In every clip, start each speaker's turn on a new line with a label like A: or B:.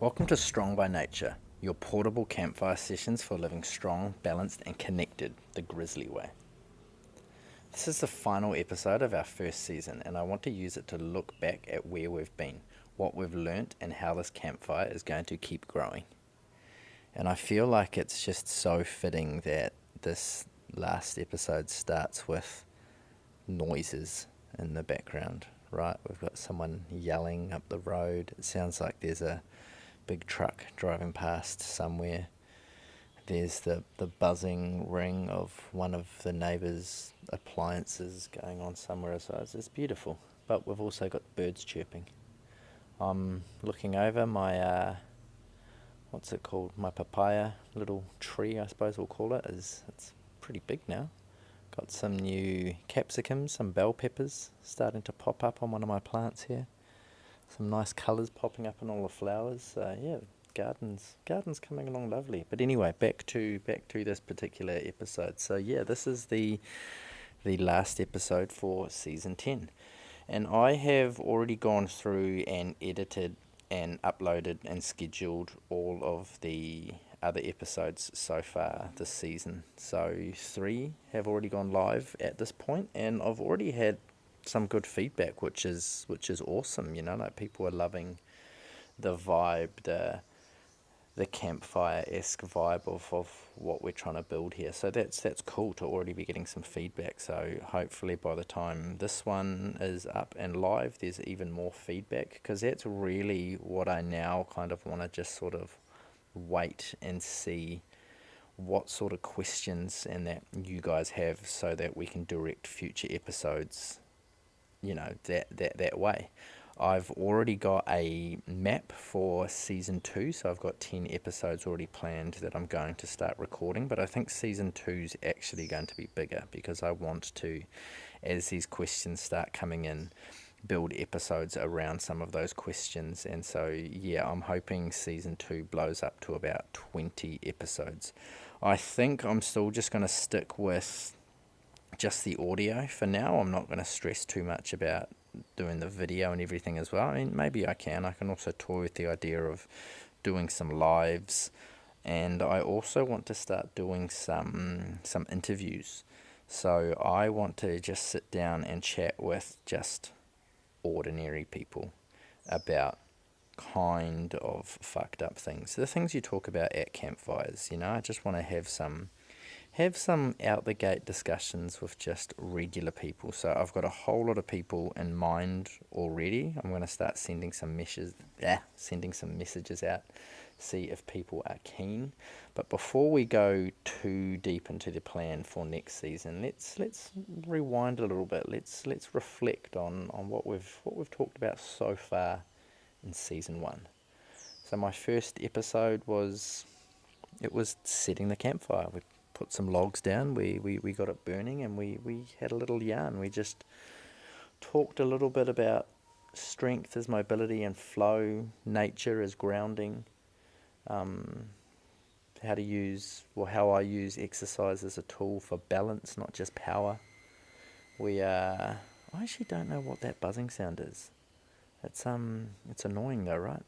A: Welcome to Strong by Nature, your portable campfire sessions for living strong, balanced, and connected the Grizzly way. This is the final episode of our first season, and I want to use it to look back at where we've been, what we've learnt, and how this campfire is going to keep growing. And I feel like it's just so fitting that this last episode starts with noises in the background, right? We've got someone yelling up the road. It sounds like there's a big truck driving past somewhere. There's the buzzing ring of one of the neighbours' appliances going on somewhere as well. It's beautiful. But we've also got birds chirping. I'm looking over my, what's it called? My papaya little tree, I suppose we'll call it. It's pretty big now. Got some new capsicums, some bell peppers starting to pop up on one of my plants here. Some nice colours popping up in all the flowers. Yeah, garden's coming along lovely. But anyway, back to this particular episode. So yeah, this is the last episode for season 10, and I have already gone through and edited and uploaded and scheduled all of the other episodes so far this season. So 3 have already gone live at this point, and I've already had some good feedback, which is awesome. Like people are loving the vibe, the campfire-esque vibe of what we're trying to build here. So that's cool to already be getting some feedback. So hopefully by the time this one is up and live, there's even more feedback, because that's really what I now kind of want to just sort of wait and see what sort of questions and that you guys have, so that we can direct future episodes that way. I've already got a map for season 2, so I've got 10 episodes already planned that I'm going to start recording, but I think season 2's actually going to be bigger, because I want to, as these questions start coming in, build episodes around some of those questions. And so yeah, I'm hoping season 2 blows up to about 20 episodes. I think I'm still just going to stick with just the audio for now. I'm not going to stress too much about doing the video and everything as well. I mean, maybe I can also toy with the idea of doing some lives, and I also want to start doing some interviews. So I want to just sit down and chat with just ordinary people about kind of fucked up things, the things you talk about at campfires. I just want to have some out the gate discussions with just regular people. So I've got a whole lot of people in mind already. I'm going to start sending some messages out, see if people are keen. But before we go too deep into the plan for next season, let's rewind a little bit. Let's reflect on what we've talked about so far in season 1. So my first episode was setting the campfire. We put some logs down, we got it burning, and we had a little yarn. We just talked a little bit about strength as mobility and flow, nature as grounding, how I use exercise as a tool for balance, not just power. I actually don't know what that buzzing sound is. It's annoying though, right?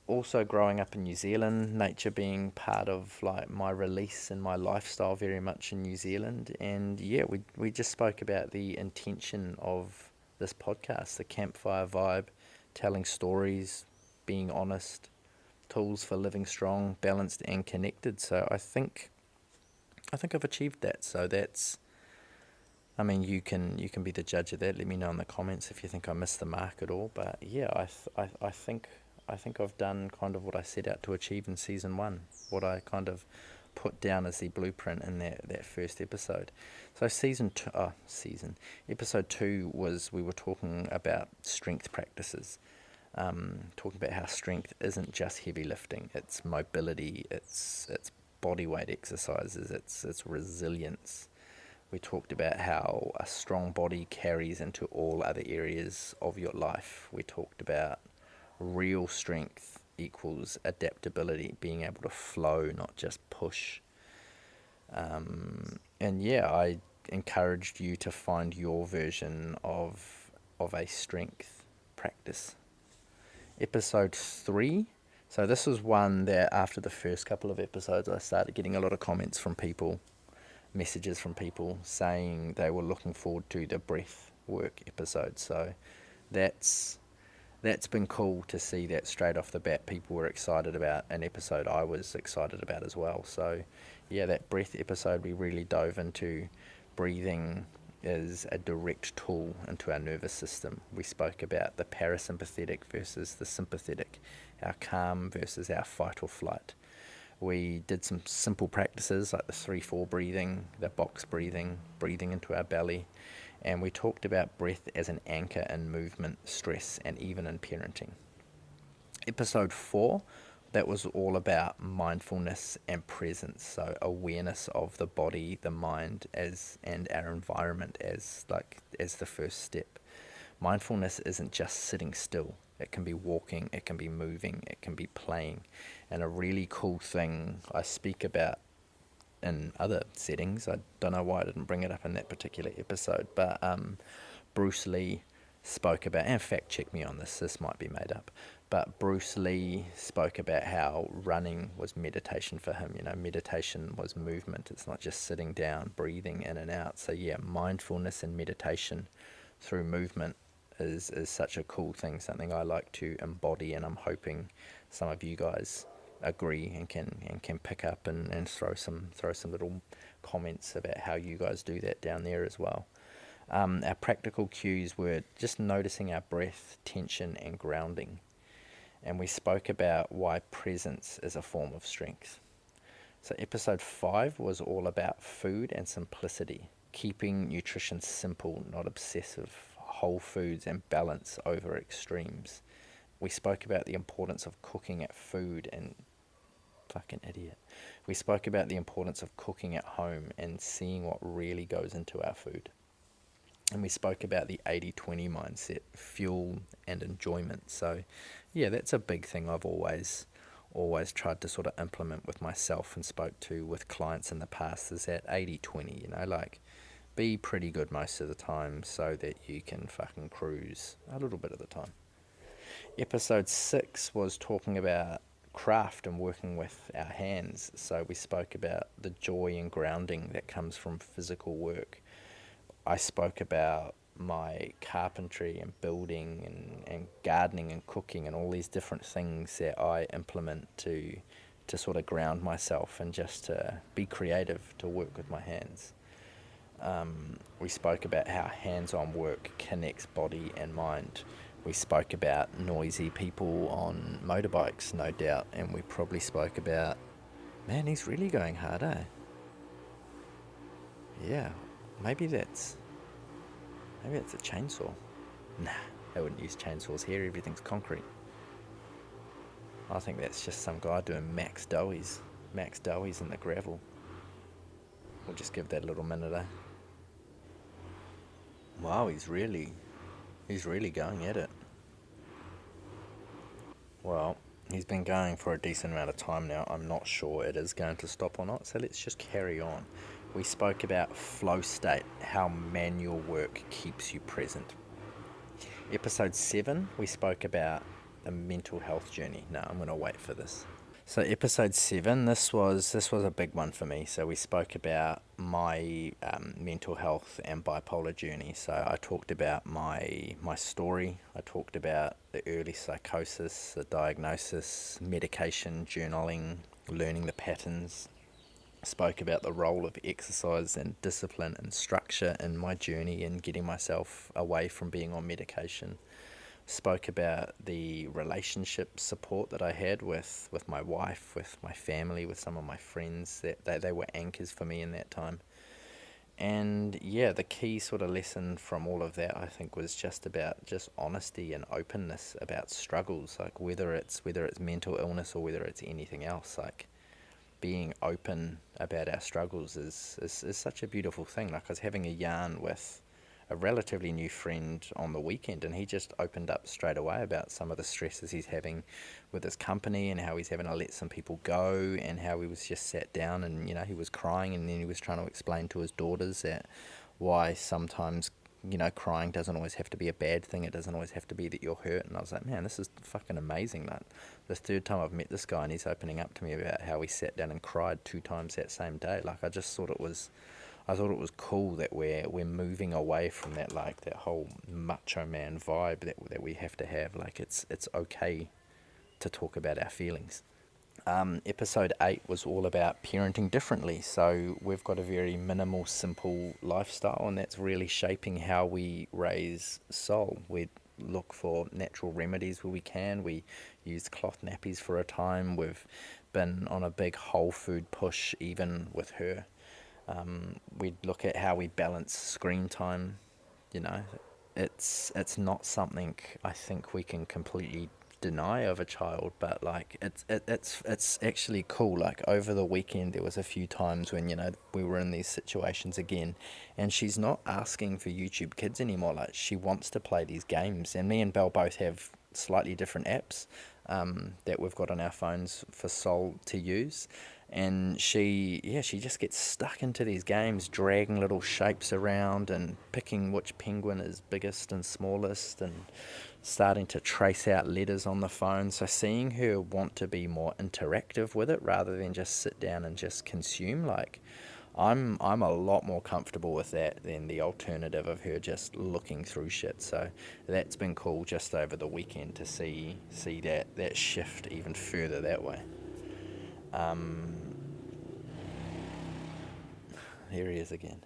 A: Also growing up in New Zealand, nature being part of like my release and my lifestyle very much in New Zealand. And yeah, we just spoke about the intention of this podcast, the campfire vibe, telling stories, being honest, tools for living strong, balanced and connected. So I think I've achieved that. So you can be the judge of that. Let me know in the comments if you think I missed the mark at all. But yeah, I think I've done kind of what I set out to achieve in season 1, what I kind of put down as the blueprint in that first episode. So episode 2 was, we were talking about strength practices, talking about how strength isn't just heavy lifting, it's mobility, it's body weight exercises, it's resilience. We talked about how a strong body carries into all other areas of your life. We talked about real strength equals adaptability, being able to flow, not just push. And yeah, I encouraged you to find your version of a strength practice. Episode 3. So this was one that after the first couple of episodes, I started getting a lot of comments from people, messages from people saying they were looking forward to the breath work episode. So that's been cool to see that straight off the bat. People were excited about an episode I was excited about as well. So yeah, that breath episode, we really dove into breathing is a direct tool into our nervous system. We spoke about the parasympathetic versus the sympathetic, our calm versus our fight or flight. We did some simple practices like the 3-4 breathing, the box breathing, breathing into our belly, and we talked about breath as an anchor in movement, stress, and even in parenting. Episode 4, that was all about mindfulness and presence, so awareness of the body, the mind, and our environment as the first step. Mindfulness isn't just sitting still. It can be walking, it can be moving, it can be playing. And a really cool thing I speak about in other settings, I don't know why I didn't bring it up in that particular episode, but Bruce Lee spoke about, and fact check me on this might be made up, but Bruce Lee spoke about how running was meditation for him. Meditation was movement. It's not just sitting down, breathing in and out. So yeah, mindfulness and meditation through movement is such a cool thing, something I like to embody, and I'm hoping some of you guys agree and can pick up and throw some little comments about how you guys do that down there as well. Our practical cues were just noticing our breath, tension, and grounding. And we spoke about why presence is a form of strength. So episode 5 was all about food and simplicity, keeping nutrition simple, not obsessive, whole foods and balance over extremes. We spoke about the importance of cooking at food and fucking idiot. We spoke about the importance of cooking at home and seeing what really goes into our food. And we spoke about the 80-20 mindset, fuel and enjoyment. So yeah, that's a big thing I've always tried to sort of implement with myself and spoke to with clients in the past, is that 80-20, be pretty good most of the time so that you can fucking cruise a little bit of the time. Episode 6 was talking about craft and working with our hands. So we spoke about the joy and grounding that comes from physical work. I spoke about my carpentry and building and gardening and cooking and all these different things that I implement to sort of ground myself and just to be creative, to work with my hands. We spoke about how hands-on work connects body and mind. We spoke about noisy people on motorbikes, no doubt, and we probably spoke about, man, he's really going hard, eh? Yeah, maybe that's a chainsaw. Nah, they wouldn't use chainsaws here, everything's concrete. I think that's just some guy doing max doughies in the gravel. We'll just give that a little minute, eh? Wow, he's really going at it. Well, he's been going for a decent amount of time now. I'm not sure it is going to stop or not, so let's just carry on. We spoke about flow state, how manual work keeps you present. Episode 7, we spoke about a mental health journey. No, I'm going to wait for this. So episode 7, this was a big one for me. So we spoke about my mental health and bipolar journey. So I talked about my story. I talked about the early psychosis, the diagnosis, medication, journaling, learning the patterns. Spoke about the role of exercise and discipline and structure in my journey and getting myself away from being on medication. Spoke about the relationship support that I had with my wife, with my family, with some of my friends, that they were anchors for me in that time. And yeah, the key sort of lesson from all of that, I think, was just about just honesty and openness about struggles, like whether it's mental illness or whether it's anything else, like being open about our struggles is such a beautiful thing. Like I was having a yarn with a relatively new friend on the weekend, and he just opened up straight away about some of the stresses he's having with his company and how he's having to let some people go, and how he was just sat down and he was crying, and then he was trying to explain to his daughters that why sometimes crying doesn't always have to be a bad thing. It doesn't always have to be that you're hurt. And I was like, man, this is fucking amazing. Like, the third time I've met this guy and he's opening up to me about how he sat down and cried 2 times that same day. Like, I thought it was cool that we're moving away from that, like, that whole macho man vibe that we have to have. Like, it's okay to talk about our feelings. Episode 8 was all about parenting differently. So we've got a very minimal, simple lifestyle, and that's really shaping how we raise Sol. We look for natural remedies where we can. We used cloth nappies for a time. We've been on a big whole food push, even with her. We look at how we balance screen time. You know, it's not something I think we can completely deny of a child, but like it's actually cool. Like, over the weekend there was a few times when we were in these situations again, and she's not asking for YouTube Kids anymore. Like, she wants to play these games, and me and Belle both have slightly different apps that we've got on our phones for Sol to use. And she just gets stuck into these games, dragging little shapes around and picking which penguin is biggest and smallest, and starting to trace out letters on the phone. So seeing her want to be more interactive with it rather than just sit down and just consume, like, I'm a lot more comfortable with that than the alternative of her just looking through shit. So that's been cool just over the weekend to see that shift even further that way. Here he is again.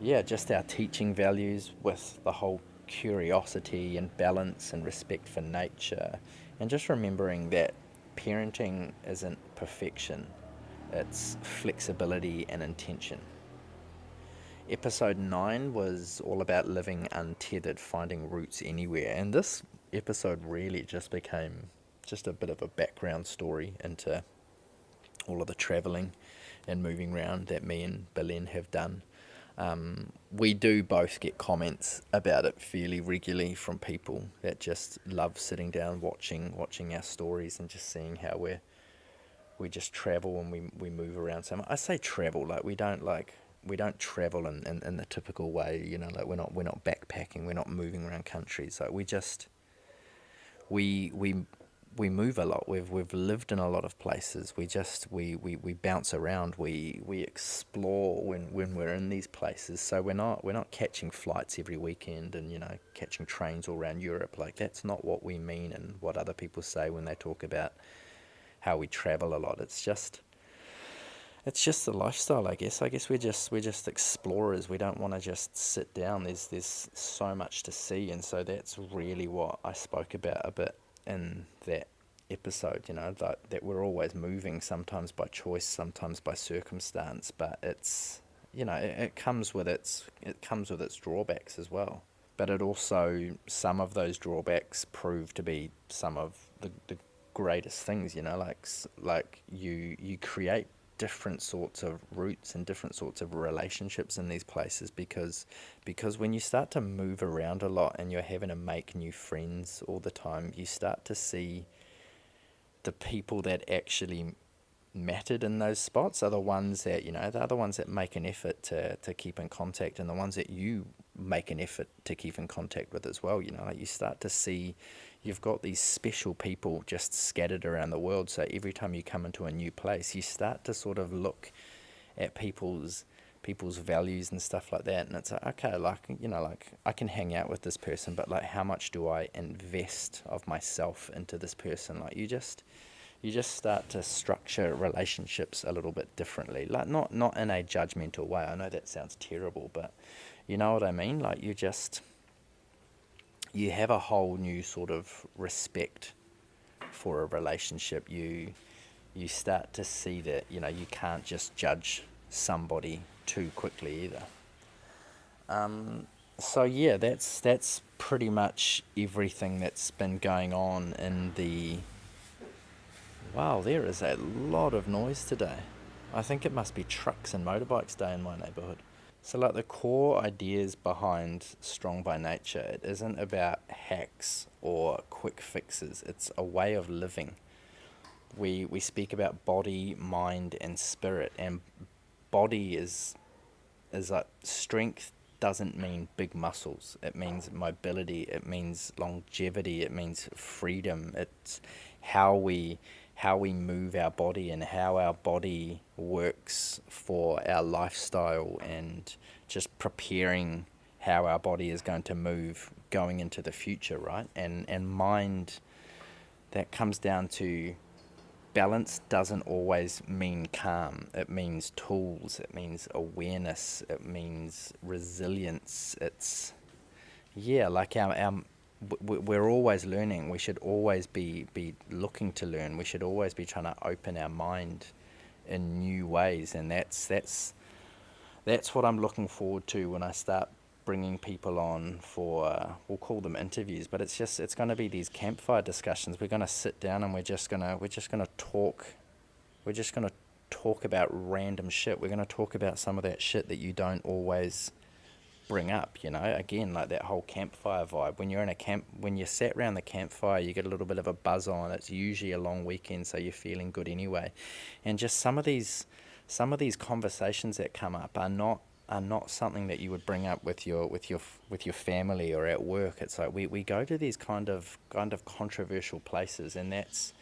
A: Yeah, just our teaching values with the whole curiosity and balance and respect for nature, and just remembering that parenting isn't perfection, it's flexibility and intention. Episode 9 was all about living untethered, finding roots anywhere, and this episode really just became just a bit of a background story into all of the travelling and moving around that me and Belen have done. We do both get comments about it fairly regularly from people that just love sitting down, watching our stories, and just seeing how we just travel and we move around so much. I say travel, like, we don't travel in the typical way, like, we're not backpacking, we're not moving around countries. Like, we move a lot. We've lived in a lot of places. We bounce around. We explore when we're in these places. So we're not catching flights every weekend and catching trains all around Europe. Like, that's not what we mean and what other people say when they talk about how we travel a lot. It's just the lifestyle, I guess. We're just explorers. We don't want to just sit down. There's so much to see, and so that's really what I spoke about a bit in that episode. That we're always moving, sometimes by choice, sometimes by circumstance, but it's it comes with its drawbacks as well. But it also, some of those drawbacks prove to be some of the greatest things. Like you create different sorts of roots and different sorts of relationships in these places, because when you start to move around a lot and you're having to make new friends all the time, you start to see the people that actually mattered in those spots are the ones that they're the ones that make an effort to keep in contact, and the ones that you make an effort to keep in contact with as well. Like, you start to see you've got these special people just scattered around the world. So every time you come into a new place, you start to sort of look at people's values and stuff like that, and it's like, okay, like I can hang out with this person, but like, how much do I invest of myself into this person? Like, you just start to structure relationships a little bit differently. Like, not in a judgmental way. I know that sounds terrible, but you know what I mean? Like, you have a whole new sort of respect for a relationship. You start to see that you can't just judge somebody too quickly either. So yeah, that's pretty much everything that's been going on in the... Wow, there is a lot of noise today. I think it must be trucks and motorbikes day in my neighbourhood. So, like, the core ideas behind Strong by Nature, it isn't about hacks or quick fixes. It's a way of living. We speak about body, mind, and spirit, and body is is that strength doesn't mean big muscles. It means mobility. It means longevity. It means freedom. It's how we move our body and how our body works for our lifestyle, and just preparing how our body is going to move going into the future, right? And mind, that comes down to balance doesn't always mean calm. It means tools. It means awareness. It means resilience. It's, yeah, like we're always learning. We should always be looking to learn. We should always be trying to open our mind in new ways, and that's what I'm looking forward to when I start bringing people on for, we'll call them interviews, but it's going to be these campfire discussions. We're going to sit down and we're just going to talk. We're just going to talk about random shit. We're going to talk about some of that shit that you don't always bring up, again, like that whole campfire vibe. When you're in a camp, when you're sat around the campfire, you get a little bit of a buzz on. It's usually a long weekend, so you're feeling good anyway. And just some of these conversations that come up are not something that you would bring up with your family or at work. It's like we go to these kind of controversial places, and that's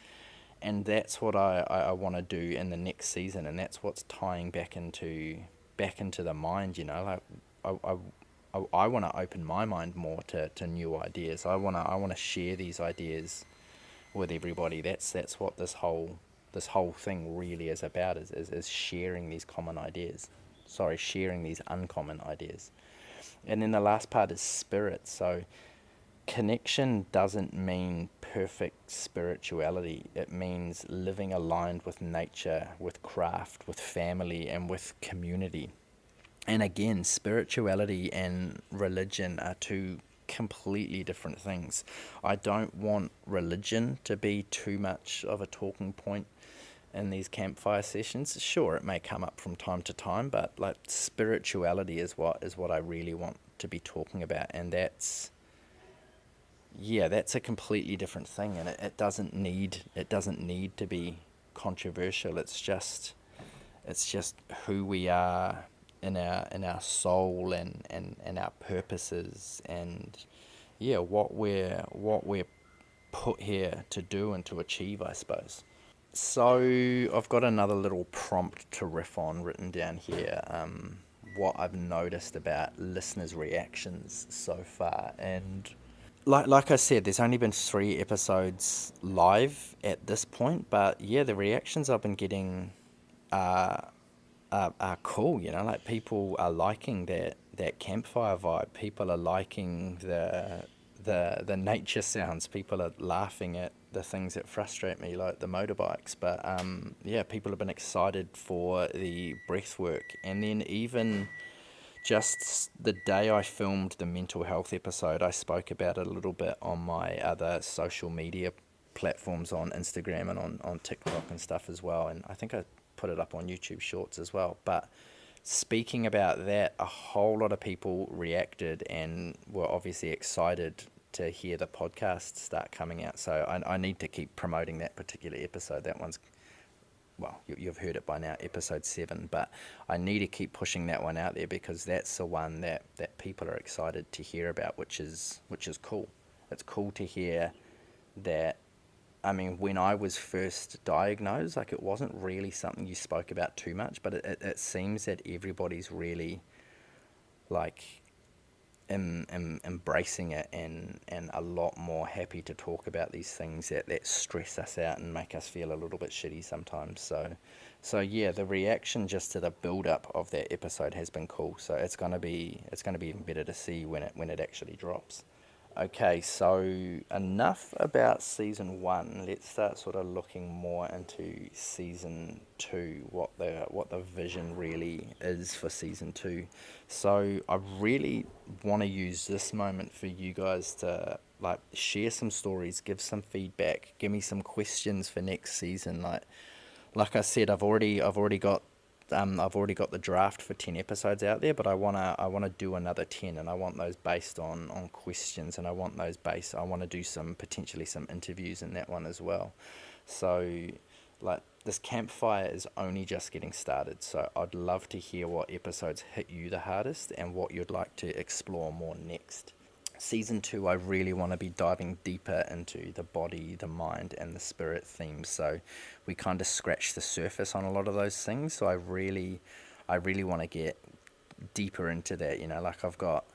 A: what I want to do in the next season, and that's what's tying back into the mind. Like I want to open my mind more to new ideas. I want to share these ideas with everybody. That's what this whole thing really is about, is sharing these common ideas. Sharing these uncommon ideas. And then the last part is spirit. So connection doesn't mean perfect spirituality. It means living aligned with nature, with craft, with family, and with community. And again, spirituality and religion are two completely different things. I don't want religion to be too much of a talking point in these campfire sessions. Sure, it may come up from time to time, but like spirituality is what I really want to be talking about, and that's a completely different thing, and it doesn't need to be controversial. It's just who we are in our soul and our purposes, and what we're put here to do and to achieve, I suppose. So I've got another little prompt to riff on written down here. What I've noticed about listeners' reactions so far, and like I said, there's only been 3 episodes live at this point, but the reactions I've been getting are cool. Like people are liking that campfire vibe. People are liking the nature sounds. People are laughing at the things that frustrate me, like the motorbikes. But people have been excited for the breath work. And then even just the day I filmed the mental health episode, I spoke about it a little bit on my other social media platforms, on Instagram and on TikTok and stuff as well. And I think I put it up on YouTube Shorts as well. But speaking about that, a whole lot of people reacted and were obviously excited to hear the podcast start coming out. So I need to keep promoting that particular episode. That one's, well, you've heard it by now, episode 7, but I need to keep pushing that one out there, because that's the one that people are excited to hear about, which is cool. It's cool to hear that. I mean, when I was first diagnosed, like, it wasn't really something you spoke about too much, but it seems that everybody's really, like, embracing it and a lot more happy to talk about these things that stress us out and make us feel a little bit shitty sometimes. So the reaction just to the build up of that episode has been cool. So it's gonna be even better to see when it actually drops. Okay, so enough about season 1. Let's start sort of looking more into season 2, what the vision really is for season 2. So I really want to use this moment for you guys to, like, share some stories, give some feedback, give me some questions for next season. Like I said, I've already got the draft for 10 episodes out there, but I wanna do another 10, and I want those based on questions, and I want to do potentially some interviews in that one as well. So Like, this campfire is only just getting started, so I'd love to hear what episodes hit you the hardest and what you'd like to explore more next. Season 2, I really want to be diving deeper into the body, the mind, and the spirit themes. So we kind of scratch the surface on a lot of those things. So I really want to get deeper into that. You know, like I've got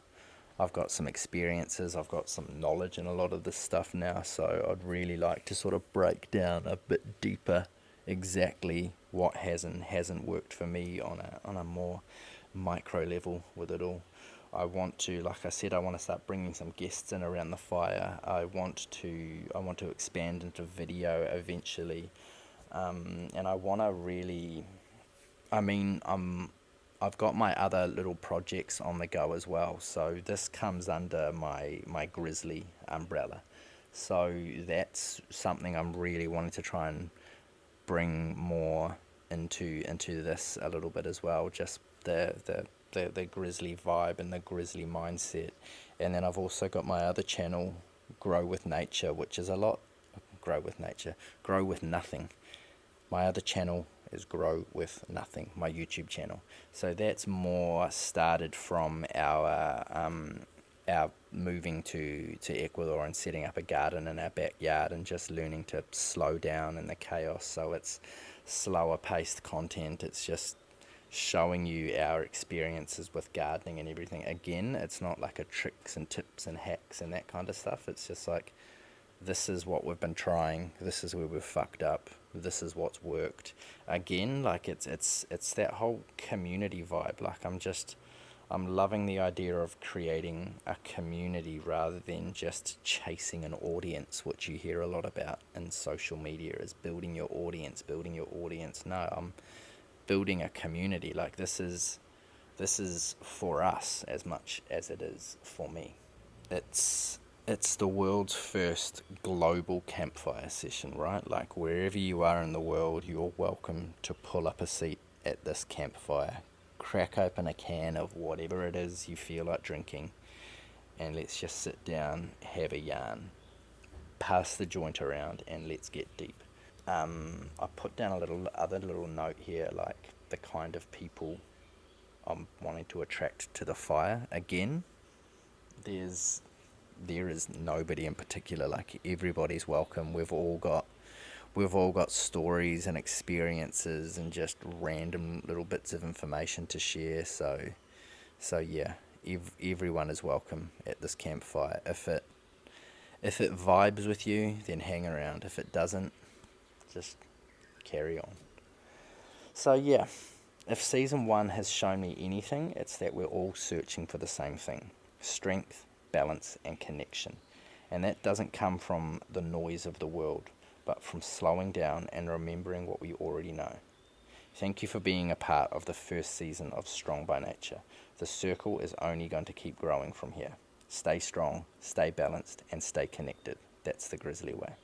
A: some experiences, I've got some knowledge in a lot of this stuff now. So I'd really like to sort of break down a bit deeper exactly what has and hasn't worked for me on a more micro level with it all. I want to, like I said, I want to start bringing some guests in around the fire. I want to expand into video eventually, and I want to really, I mean, I've got my other little projects on the go as well. So this comes under my Grizzly umbrella. So that's something I'm really wanting to try and bring more into this a little bit as well. Just the Grizzly vibe and the Grizzly mindset. And then I've also got my other channel, Grow with Nature, which is a lot. Grow with Nature, Grow with Nothing. My other channel is Grow with Nothing, my YouTube channel. So that's more started from our moving to Ecuador and setting up a garden in our backyard and just learning to slow down in the chaos. So it's slower paced content. It's just showing you our experiences with gardening and everything. Again, it's not like a tricks and tips and hacks and that kind of stuff. It's just like, this is what we've been trying, this is where we've fucked up, this is what's worked. Again, like it's that whole community vibe. Like I'm loving the idea of creating a community rather than just chasing an audience, which you hear a lot about in social media, is building your audience, building your audience. No, I'm building a community. Like, this is for us as much as it is for me. It's the world's first global campfire session, right? Like, wherever you are in the world, you're welcome to pull up a seat at this campfire, crack open a can of whatever it is you feel like drinking, and let's just sit down, have a yarn, pass the joint around, and let's get deep. I put down a little note here, like the kind of people I'm wanting to attract to the fire. Again, there is nobody in particular. Like, everybody's welcome. We've all got stories and experiences and just random little bits of information to share. So yeah, everyone is welcome at this campfire. If it vibes with you, then hang around. If it doesn't, just carry on. So yeah, if season 1 has shown me anything, it's that we're all searching for the same thing: strength, balance, and connection. And that doesn't come from the noise of the world, but from slowing down and remembering what we already know. Thank you for being a part of the first season of Strong by Nature. The circle is only going to keep growing from here. Stay strong, stay balanced, and stay connected. That's the Grizzly way.